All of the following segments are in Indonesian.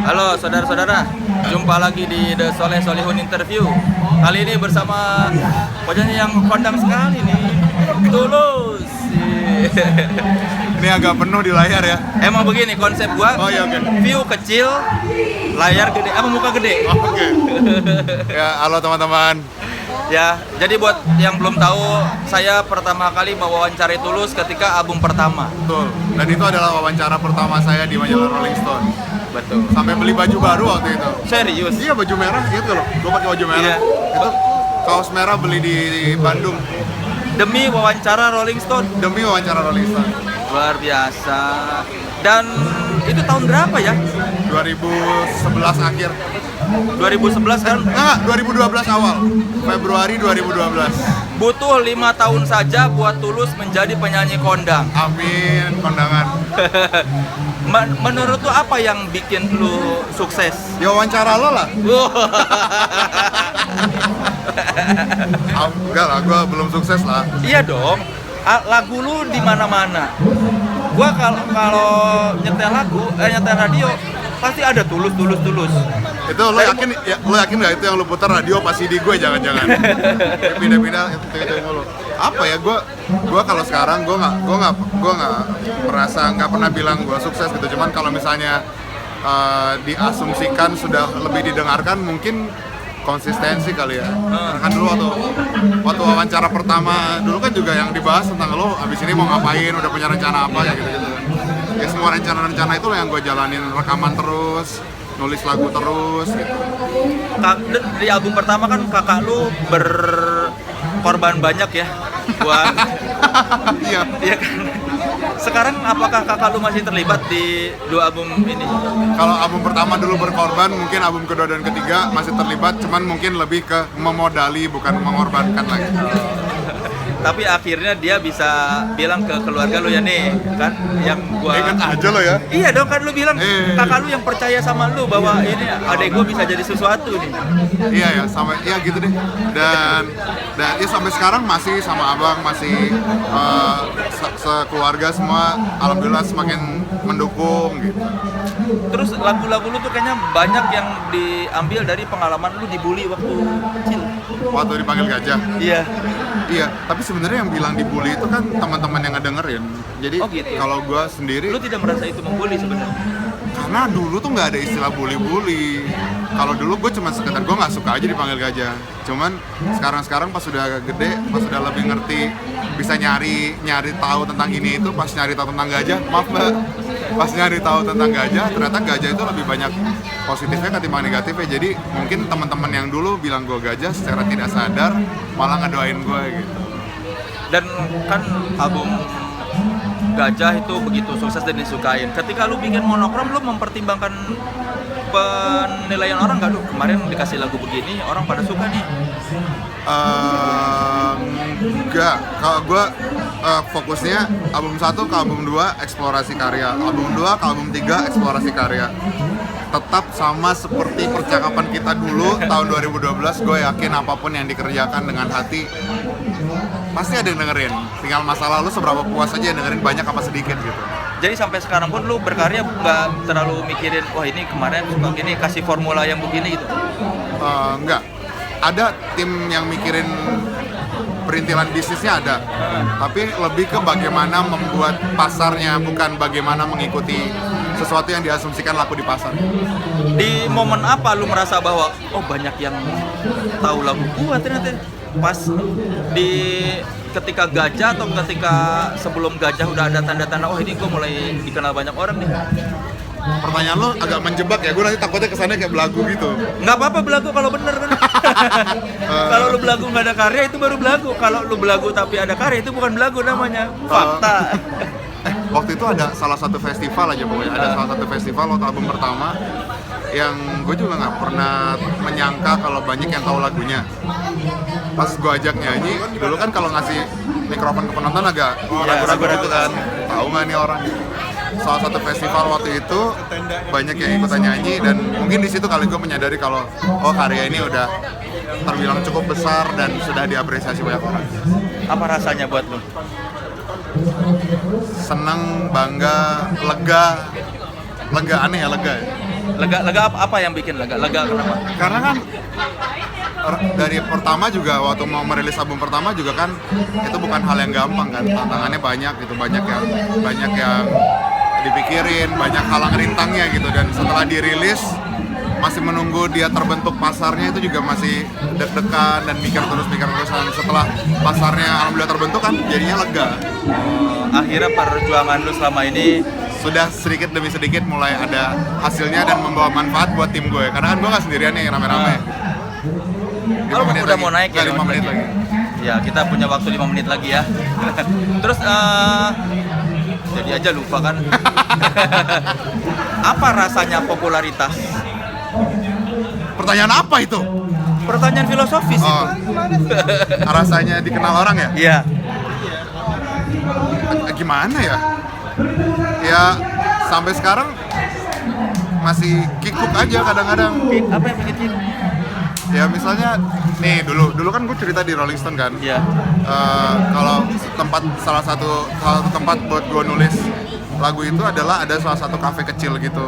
Halo saudara-saudara, jumpa lagi di The Soleh Solihun Interview. Kali ini bersama penyanyi yang kondang sekali nih, Tulus. Ini agak penuh di layar ya. Emang begini konsep gua. Oh iya, oke. View kecil, layar gede, apa muka gede. Oke. Ya, halo teman-teman. Ya, jadi buat yang belum tahu, saya pertama kali mewawancarai Tulus ketika album pertama. Betul. Dan itu adalah wawancara pertama saya di majalah Rolling Stone. Betul. Sampai beli baju baru waktu itu. Serius? Iya, baju merah gitu loh. Gue pakai baju merah. Iya. Itu kaos merah beli di Bandung Demi wawancara Rolling Stone. demi wawancara Rolling Stone. Luar biasa. Dan itu tahun berapa ya? 2011 akhir. 2011 kan? Enggak, 2012 awal. Februari 2012. Butuh 5 tahun saja buat Tulus menjadi penyanyi kondang. Amin, kondangan. Menurut lu apa yang bikin lu sukses? Ya wawancara lo lah. Enggak lah, gue belum sukses lah. Iya dong. Lagu lu di mana-mana. Gua kalau nyetel lagu, nyetel radio pasti ada tulus. Itu lo yakin ya, lo yakin nggak itu yang lo putar radio pas CD gue jangan-jangan pindah-pindah itu mulu. Apa ya, gue kalau sekarang gue nggak merasa, nggak pernah bilang gue sukses gitu. Cuman kalau misalnya diasumsikan sudah lebih didengarkan, mungkin konsistensi kali ya. Kan dulu waktu wawancara pertama dulu kan juga yang dibahas tentang lo abis ini mau ngapain, udah punya rencana apa ya gitu kan. Ya semua rencana itu yang gue jalanin, rekaman terus, nulis lagu terus gitu. Di album pertama kan kakak lu berkorban banyak ya buat Iya. iya kan. Sekarang apakah kakak lu masih terlibat di 2 album ini? Kalau album pertama dulu berkorban, mungkin album kedua dan ketiga masih terlibat, cuman mungkin lebih ke memodali bukan mengorbankan lagi. Tapi akhirnya dia bisa bilang ke keluarga lu ya nih, kan yang gua Ingat aja lo ya. Iya dong, kan lu bilang kakak lu yang percaya sama lu bahwa ini adek gua bisa jadi sesuatu nih. Iya ya, sampai ya gitu deh. Dan ya sampai sekarang masih sama abang, masih sekeluarga semua alhamdulillah semakin mendukung gitu. Terus lagu-lagu lu tuh kayaknya banyak yang diambil dari pengalaman lu dibully waktu kecil. Waktu dipanggil gajah. Iya. Iya, tapi sebenarnya yang bilang dibully itu kan teman-teman yang ngedengerin. Jadi Oh gitu. kalau gue sendiri, Lu tidak merasa itu membuli sebenarnya? karena dulu tuh nggak ada istilah bully-bully. Kalau dulu gue cuma sekedar gue nggak suka aja dipanggil gajah. Cuman sekarang pas sudah gede, pas sudah lebih ngerti, bisa nyari tahu tentang ini itu, pas nyari tahu tentang gajah, maaf mbak, pas nyari tahu tentang gajah, ternyata gajah itu lebih banyak positifnya ketimbang negatifnya. Jadi mungkin teman-teman yang dulu bilang gue gajah secara tidak sadar malah ngedoain gue gitu. Dan kan album Gajah itu begitu sukses dan disukain. Ketika lu bikin Monokrom, lu mempertimbangkan penilaian orang nggak? Lu kemarin dikasih lagu begini, orang pada suka nih. Enggak, kalau gue fokusnya album 1 ke album 2 eksplorasi karya, album 2 ke album 3 eksplorasi karya. Tetap sama seperti percakapan kita dulu tahun 2012, gue yakin apapun yang dikerjakan dengan hati pasti ada yang dengerin. Tinggal masalah lu seberapa puas aja yang dengerin, banyak apa sedikit gitu. Jadi sampai sekarang pun lu berkarya nggak terlalu mikirin, wah ini kemarin suka gini, kasih formula yang begini gitu? Enggak, ada tim yang mikirin perintilan bisnisnya ada, tapi lebih ke bagaimana membuat pasarnya, bukan bagaimana mengikuti sesuatu yang diasumsikan laku di pasar. Di momen apa lu merasa bahwa oh banyak yang tahu lagu gua ternyata? Pas ketika Gajah atau ketika sebelum Gajah udah ada tanda-tanda oh ini gua mulai dikenal banyak orang nih? Pertanyaan lo agak menjebak ya, gue nanti takutnya kesannya kayak belagu gitu. Nggak apa-apa belagu kalau bener kan. Kalau lu belagu nggak ada karya itu baru belagu. Kalau lu belagu tapi ada karya itu bukan belagu namanya, fakta. Waktu itu ada salah satu festival aja pokoknya, ada salah satu festival waktu album pertama yang gue juga nggak pernah menyangka kalau banyak yang tahu lagunya. Pas gue ajak nyanyi, dulu kan kalau ngasih mikrofon ke penonton agak ragu-ragu gitu kan, tahu nggak nih orang. Salah satu festival waktu itu banyak yang ikutan nyanyi, dan mungkin di situ kali gue menyadari kalau oh karya ini udah terbilang cukup besar dan sudah diapresiasi banyak orang. Apa rasanya buat lu? Seneng, bangga, lega aneh ya, lega ya. Lega apa yang bikin lega kenapa? Karena kan dari pertama juga waktu mau merilis album pertama juga kan itu bukan hal yang gampang kan, tantangannya banyak gitu, banyak yang dipikirin, banyak halang rintangnya gitu, dan setelah dirilis masih menunggu dia terbentuk pasarnya itu juga masih deg-degan dan mikir terusan. Setelah pasarnya alhamdulillah terbentuk kan jadinya lega. Akhirnya perjuangan lu selama ini Sudah sedikit demi sedikit mulai ada hasilnya dan membawa manfaat buat tim gue, karena kan gue nggak sendirian nih rame-rame. Kalau udah mau naik ya 5 menit lagi. Ya, kita punya waktu 5 menit lagi ya. Terus jadi aja lupa kan. Apa rasanya popularitas? Pertanyaan apa itu? Pertanyaan filosofis itu. Rasanya dikenal orang ya? Iya. Gimana ya? Ya sampai sekarang masih kikuk aja kadang-kadang. Apa yang bikin gitu? Ya misalnya nih dulu kan gue cerita di Rolling Stone kan. Iya. Kalau salah satu tempat buat gue nulis lagu itu adalah ada salah satu kafe kecil gitu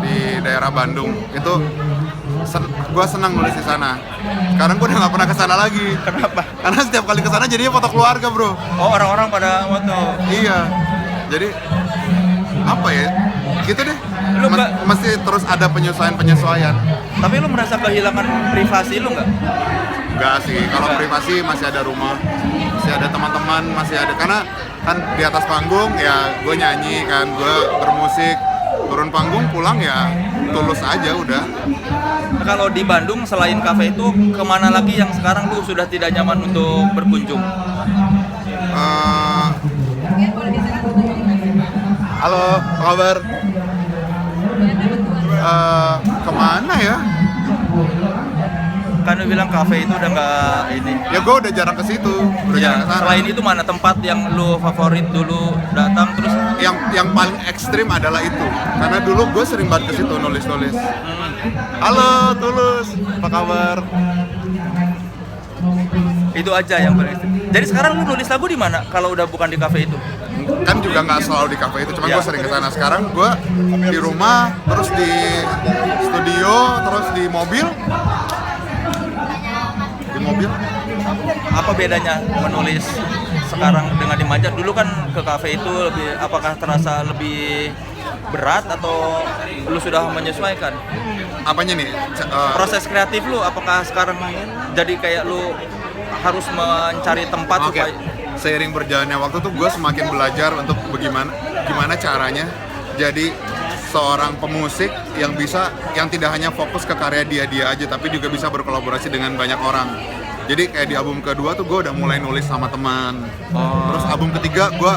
di daerah Bandung. Itu gue senang nulis di sana. Sekarang gue udah nggak pernah kesana lagi. Kenapa? Karena setiap kali kesana jadinya foto keluarga, bro. Oh, orang-orang pada foto. Iya. Jadi apa ya? Gitu deh. Mesti terus ada penyesuaian. Tapi lu merasa kehilangan privasi lu nggak? Enggak sih, kalau privasi masih ada rumah, masih ada teman-teman, masih ada, karena kan di atas panggung ya gue nyanyi kan, gue bermusik, turun panggung pulang ya tulus aja udah. Nah, kalau di Bandung selain kafe itu kemana lagi yang sekarang lu sudah tidak nyaman untuk berkunjung? Halo, apa kabar? Kemana ya? Kan lu bilang kafe itu udah nggak ini. Ya gue udah jarang ke situ. Ya, selain itu mana tempat yang lu favorit dulu datang terus? Yang paling ekstrim adalah itu. Karena dulu gue sering banget ke situ nulis. Halo, Tulus. Apa kabar? Itu aja yang paling ekstrim. Jadi sekarang lu nulis lagu di mana kalau udah bukan di kafe itu? Kan juga nggak selalu di kafe itu, cuma Ya. gue sering ke sana. Sekarang gue di rumah, terus di studio, terus di mobil. Apa bedanya menulis sekarang dengan di Majak? Dulu kan ke kafe itu apakah terasa lebih berat atau lu sudah menyesuaikan? Apanya nih? Proses kreatif lu apakah sekarang jadi kayak lu harus mencari tempat Oke. supaya Seiring berjalannya waktu tuh gue semakin belajar untuk gimana caranya jadi seorang pemusik yang tidak hanya fokus ke karya dia aja, tapi juga bisa berkolaborasi dengan banyak orang. Jadi kayak di album kedua tuh gue udah mulai nulis sama teman. Terus album ketiga gue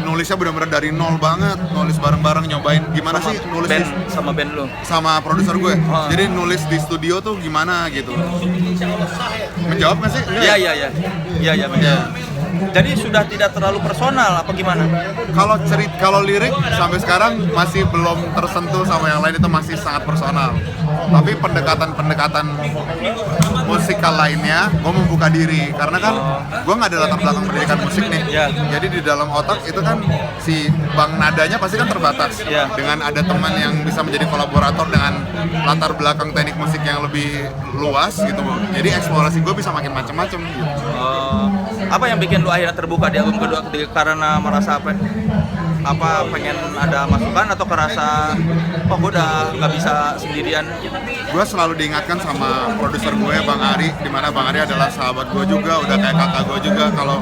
nulisnya benar-benar dari nol banget, nulis bareng-bareng, nyobain gimana sih nulis sama band lu. sama produser gue. Jadi nulis di studio tuh gimana gitu. Menjawab nggak sih? Iya. Jadi sudah tidak terlalu personal apa gimana? Kalau lirik sampai sekarang masih belum tersentuh sama yang lain, itu masih sangat personal. Tapi pendekatan musikal lainnya, gue membuka diri karena kan gue nggak ada latar belakang pendidikan musik nih. Jadi di dalam otak itu kan si bang nadanya pasti kan terbatas. Dengan ada teman yang bisa menjadi kolaborator dengan latar belakang teknik musik yang lebih luas gitu, jadi eksplorasi gue bisa makin macam-macam gitu. Apa yang bikin lu akhirnya terbuka di album kedua karena merasa apa pengen ada masukan atau kerasa gue udah nggak bisa sendirian? Gue selalu diingatkan sama produser gue Bang Ari, dimana Bang Ari adalah sahabat gue juga, udah kayak kakak gue juga. Kalau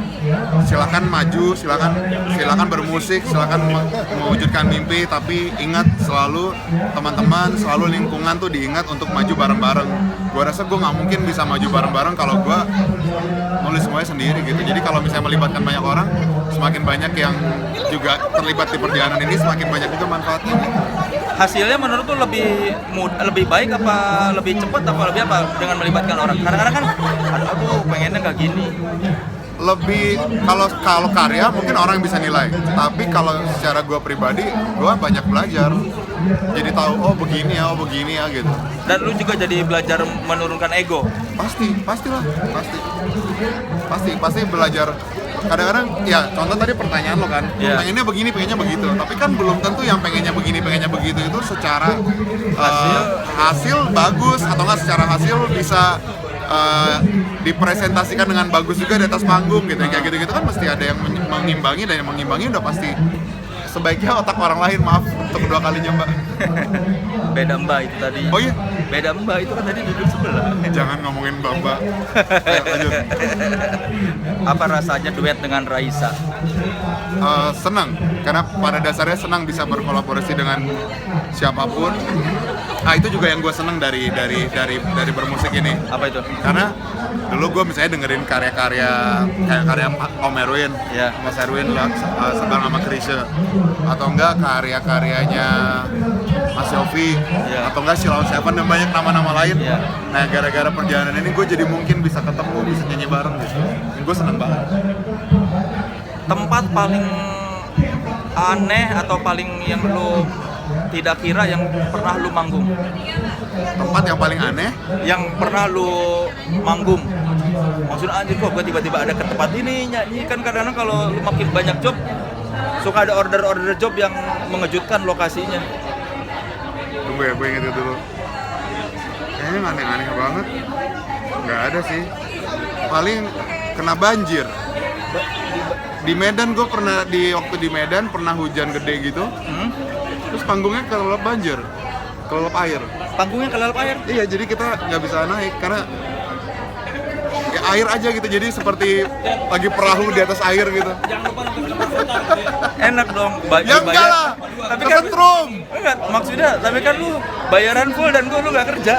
silakan maju, silakan bermusik, silakan mewujudkan mimpi, tapi ingat selalu teman-teman, selalu lingkungan tuh diingat untuk maju bareng-bareng. Gue rasa gue nggak mungkin bisa maju bareng-bareng kalau gue nulis semuanya sendiri gitu. Jadi kalau misalnya melibatkan banyak orang, semakin banyak yang juga terlibat di perjalanan ini, semakin banyak juga manfaatnya. Hasilnya menurut tuh lebih baik apa lebih cepat apa lebih apa dengan melibatkan orang? Kadang-kadang kan aduh pengennya nggak gini. Lebih kalau karya mungkin orang bisa nilai, tapi kalau secara gue pribadi, gue banyak belajar. Jadi tahu begini ya gitu. Dan lu juga jadi belajar menurunkan ego. Pasti belajar kadang-kadang ya contoh tadi pertanyaan lo kan, Iya. pengennya begini, pengennya begitu, tapi kan belum tentu yang pengennya begini, pengennya begitu itu secara hasil bagus atau enggak secara hasil bisa dipresentasikan dengan bagus juga di atas panggung gitu. Kayak gitu-gitu kan mesti ada yang mengimbangi, dan yang mengimbangi udah pasti sebaiknya otak orang lain. Maaf untuk kedua kalinya Mbak. Beda Mbak itu tadi. Oh iya? Beda Mbak itu kan tadi duduk sebelah. Jangan ngomongin Mbak. Ayo lanjut. Apa rasanya duet dengan Raisa? Senang, karena pada dasarnya senang bisa berkolaborasi dengan siapapun. Nah itu juga yang gue seneng dari bermusik ini. Apa itu? Karena dulu gue misalnya dengerin karya-karya kayak karya Om Erwin, Ya. Mas Erwin lah, sebang sama Krisye, atau enggak karya-karyanya Mas Yofi, Ya. atau enggak Sheila on 7 dan banyak nama-nama lain. Ya. Nah gara-gara perjalanan ini gue jadi mungkin bisa ketemu, bisa nyanyi bareng gitu. Dan gue seneng banget. Tempat paling aneh atau paling yang lu tidak kira yang pernah lu manggung? Tempat yang paling aneh, Yang pernah lu manggung? Maksudnya anjir kok gue tiba-tiba ada ke tempat ini nyanyi. Kan kadang-kadang kalau lu makin banyak job suka ada order job yang mengejutkan lokasinya. tunggu ya gue inget dulu. Kayaknya nggak aneh-aneh banget, nggak ada sih. Paling kena banjir. Di Medan gue pernah waktu di Medan pernah hujan gede gitu. Terus panggungnya kelelep banjir, kelelep air. Panggungnya kelelep air? Iya, jadi kita nggak bisa naik karena ya air aja gitu. Jadi seperti lagi perahu di atas air gitu. Enak dong, Ya enggak lah, Tapi kan kesetrum. enggak, maksudnya tapi kan lu bayaran full dan lu nggak kerja.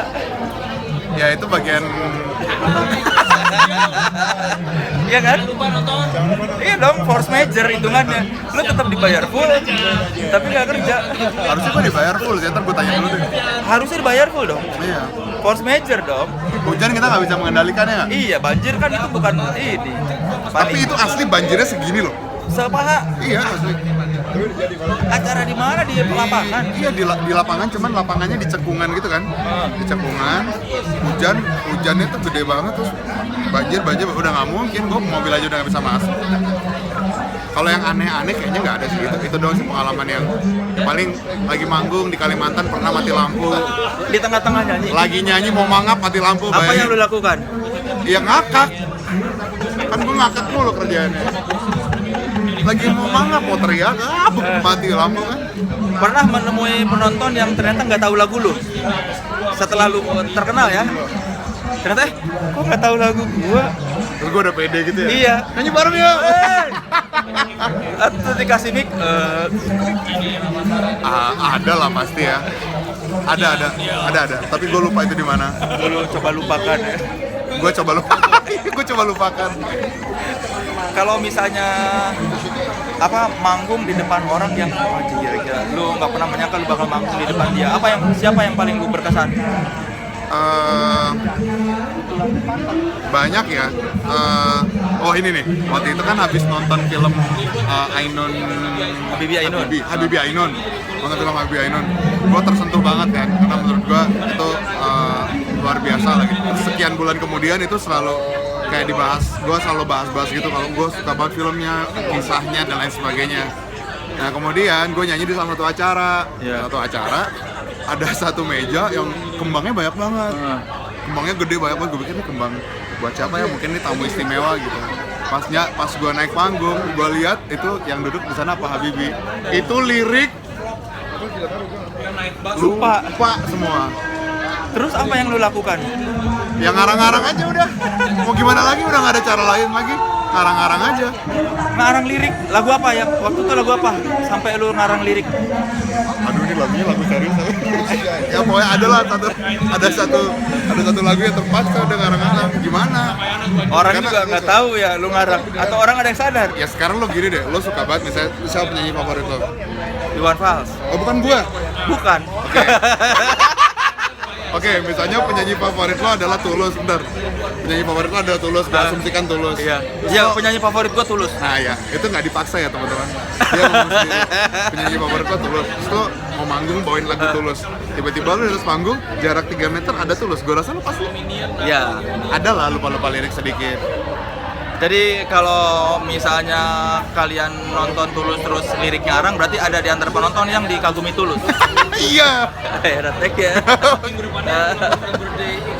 Ya itu bagian. Iya kan? Iya dong, force major hitungannya. Lu tetap dibayar full, tapi nggak kerja. Harusnya gue dibayar full sih, ntar gue tanya dulu deh. Harusnya dibayar full dong. Iya. Force major dong. Hujan kita nggak bisa mengendalikannya nggak? Iya, banjir kan itu bukan ini. Tapi itu asli banjirnya segini loh. sepaha. Iya asli. Acara di mana? Di lapangan? Iya di lapangan, cuman lapangannya di cekungan gitu kan. Di cekungan, hujannya tuh gede banget, terus banjir udah nggak mungkin, gue mobil aja udah nggak bisa masuk. Kalau yang aneh-aneh kayaknya nggak ada sih, itu doang sih pengalaman yang paling. Lagi manggung di Kalimantan pernah mati lampu, Di tengah-tengah nyanyi. lagi nyanyi mau mangap mati lampu. Apa yang lu lakukan? Ya ngakak, kan gue ngakak mulu kerjaannya. Lagi mau mangap, mau teriak, mati lampu kan. Pernah menemui penonton yang ternyata nggak tahu lagu lu setelah lu terkenal ya? Ternyata kok nggak tahu lagu gua? Terus gue udah pede gitu ya. Iya. Nyanyi bareng ya. Atau dikasih mic? Ada lah pasti ya. Ada. Tapi gue lupa itu di mana. Lu coba lupakan ya. Gue coba lupakan. Kalau misalnya manggung di depan orang yang kira-kira lu nggak pernah menyangka lu bakal manggung di depan dia, siapa yang paling lu berkesan? Banyak ya. Oh ini nih, waktu itu kan habis nonton film Habibie Ainun. Nonton film Habibie Ainun, gue tersentuh banget kan, karena menurut gue itu luar biasa lagi. Sekian bulan kemudian itu selalu kayak dibahas, gue selalu bahas gitu kalau gue suka banget filmnya, kisahnya dan lain sebagainya. Nah kemudian gue nyanyi di salah satu acara, ada satu meja yang kembangnya banyak banget. Kembangnya gede banyak banget, gue pikir ini kembang buat siapa ya, mungkin ini tamu istimewa gitu. Pas gue naik panggung, gue lihat itu yang duduk di sana Pak Habibie. Itu lirik lupa semua. Terus apa yang lu lakukan? Ya ngarang-ngarang aja udah. Mau gimana lagi, udah nggak ada cara lain lagi. Ngarang-ngarang aja. Ngarang lirik, lagu apa ya? Waktu itu lagu apa? Sampai lu ngarang lirik? Aduh ini lagunya lagu serius tapi. Ya pokoknya ada satu lagu yang tepat, saya udah ngarang-ngarang. Gimana? Orang Karena juga nggak tahu ya lu ngarang. Atau orang ada yang sadar? Ya sekarang lo gini deh, lo suka banget misalnya siapa penyanyi favorit lo? Iwan Fals? Oh bukan gua. Bukan. Oke, misalnya penyanyi favorit lo adalah Tulus, bentar. Penyanyi favorit lo adalah Tulus, gua asumsikan Tulus. Iya. Terus Ya lo- penyanyi favorit gua Tulus. Nah ya, itu nggak dipaksa ya teman-teman. Dia ngomong sendiri. Penyanyi favorit lo Tulus. Terus lo mau manggung bawain lagu Tulus. Tiba-tiba lo di atas panggung, jarak 3 meter ada Tulus. Gue rasa lo pasti Iya. ada lah lupa-lupa lirik sedikit. Jadi kalau misalnya kalian nonton Tulus terus lirik ngarang, berarti ada di antara penonton yang dikagumi Tulus. Iya. Retek ya.